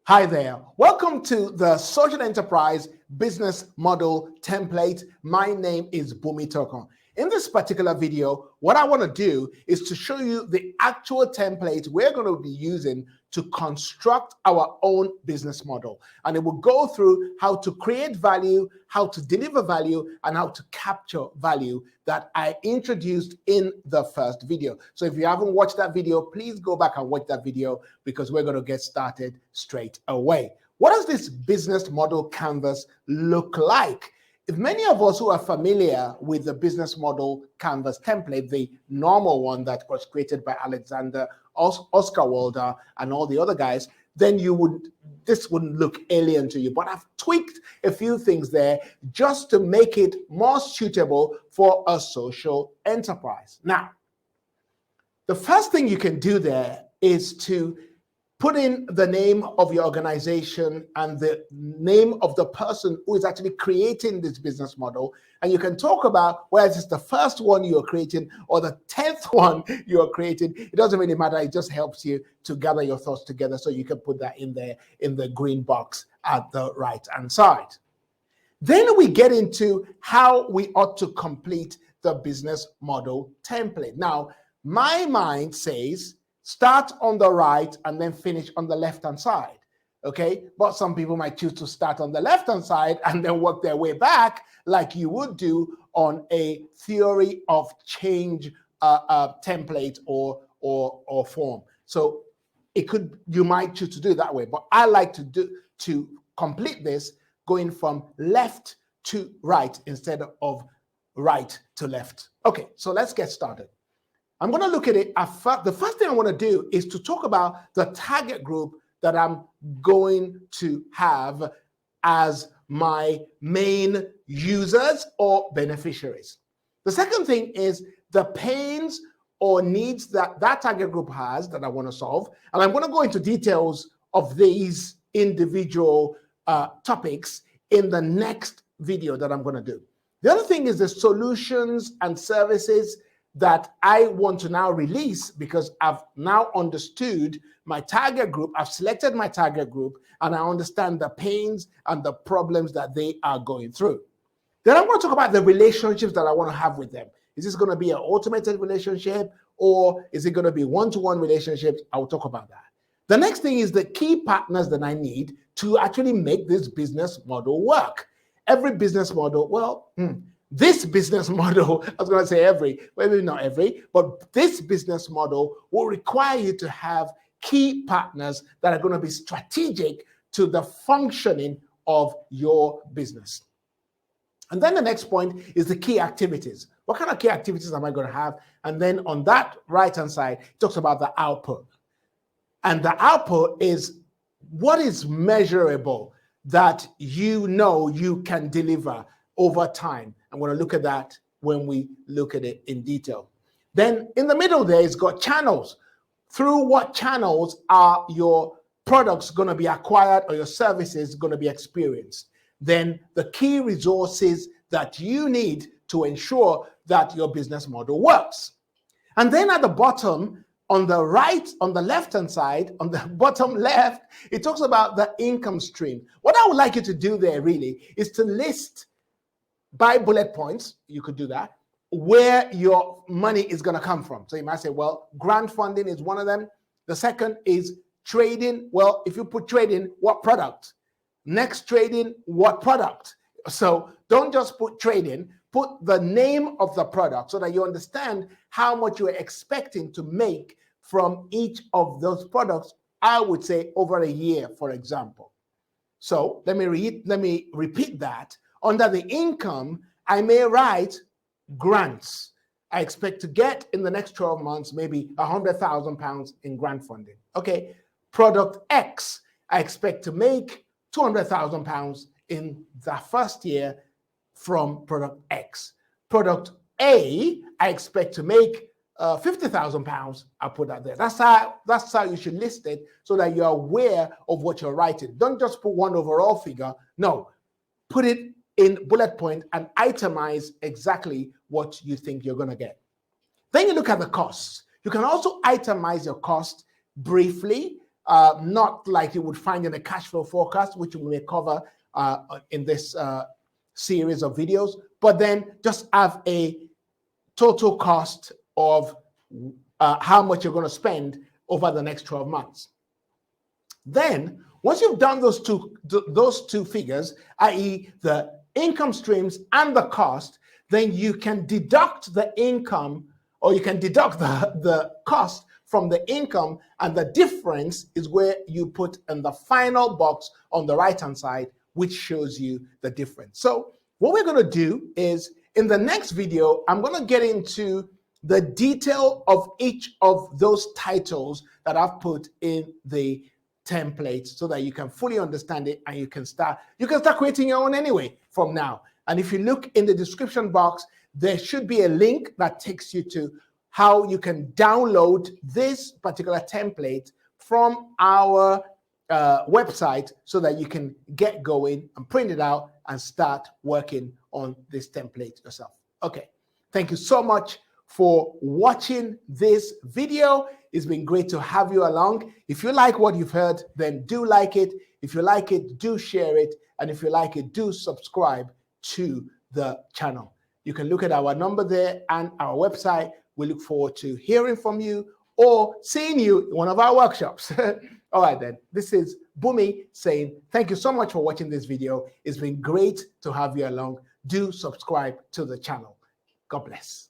Hi there. Welcome to the Social Enterprise Business Model Template. My name is Boomy Tokan. In this particular video, what I want to do is to show you the actual template we're going to be using to construct our own business model. And it will go through how to create value, how to deliver value, and how to capture value that I introduced in the first video. So if you haven't watched that video, please go back and watch that video because we're going to get started straight away. What does this business model canvas look like? If many of us who are familiar with the business model canvas template, the normal one that was created by Alexander Osterwalder and all the other guys, then this wouldn't look alien to you. But I've tweaked a few things there just to make it more suitable for a social enterprise. Now, the first thing you can do there is to put in the name of your organization and the name of the person who is actually creating this business model. And you can talk about whether it's the first one you're creating or the 10th one you're creating. It doesn't really matter. It just helps you to gather your thoughts together. So you can put that in there in the green box at the right-hand side. Then we get into how we ought to complete the business model template. Now, my mind says, start on the right and then finish on the left-hand side, okay? But some people might choose to start on the left-hand side and then work their way back like you would do on a theory of change template or form. So you might choose to do it that way, but I like to complete this going from left to right instead of right to left. Okay, so let's get started. I'm going to look at it. The first thing I want to do is to talk about the target group that I'm going to have as my main users or beneficiaries. The second thing is the pains or needs that target group has that I want to solve. And I'm going to go into details of these individual topics in the next video that I'm going to do. The other thing is the solutions and services that I want to now release because I've now understood my target group, I've selected my target group, and I understand the pains and the problems that they are going through. Then I want to talk about the relationships that I want to have with them. Is this going to be an automated relationship or is it going to be one-to-one relationships? I'll talk about that. The next thing is the key partners that I need to actually make this business model work. Every business model, this business model, I was going to say maybe not every, but this business model will require you to have key partners that are going to be strategic to the functioning of your business. And then the next point is the key activities. What kind of key activities am I going to have? And then on that right-hand side, it talks about the output. And the output is what is measurable that you can deliver over time. I'm going to look at that when we look at it in detail. Then in the middle there, it's got channels. Through what channels are your products going to be acquired or your services going to be experienced? Then the key resources that you need to ensure that your business model works. And then at the bottom, on the left-hand side, on the bottom left, it talks about the income stream. What I would like you to do there really is to list by bullet points, you could do that, where your money is going to come from. So you might say, well, grant funding is one of them. The second is trading. Well, if you put trading, what product? Next trading, what product? So don't just put trading, put the name of the product so that you understand how much you're expecting to make from each of those products, I would say over a year, for example. So let me repeat that. Under the income, I may write grants. I expect to get in the next 12 months, maybe £100,000 in grant funding. Okay. Product X, I expect to make £200,000 in the first year from product X. Product A, I expect to make £50,000. I'll put that there. That's how you should list it so that you're aware of what you're writing. Don't just put one overall figure. No, put it in bullet point and itemize exactly what you think you're going to get. Then you look at the costs. You can also itemize your cost briefly not like you would find in a cash flow forecast, which we may cover in this series of videos, but then just have a total cost of how much you're going to spend over the next 12 months. Then, once you've done those two figures, i.e. the income streams and the cost, then you can deduct the income, or you can deduct the cost from the income, and the difference is where you put in the final box on the right-hand side, which shows you the difference. So what we're going to do is, in the next video, I'm going to get into the detail of each of those titles that I've put in the template, so that you can fully understand it, and you can start creating your own anyway from now. And if you look in the description box, there should be a link that takes you to how you can download this particular template from our website, so that you can get going and print it out and start working on this template yourself. Okay, thank you so much for watching this video. It's been great to have you along. If you like what you've heard, then do like it. If you like it, do share it. And if you like it, do subscribe to the channel. You can look at our number there and our website. We look forward to hearing from you or seeing you in one of our workshops. All right, then. This is Boomy saying thank you so much for watching this video. It's been great to have you along. Do subscribe to the channel. God bless.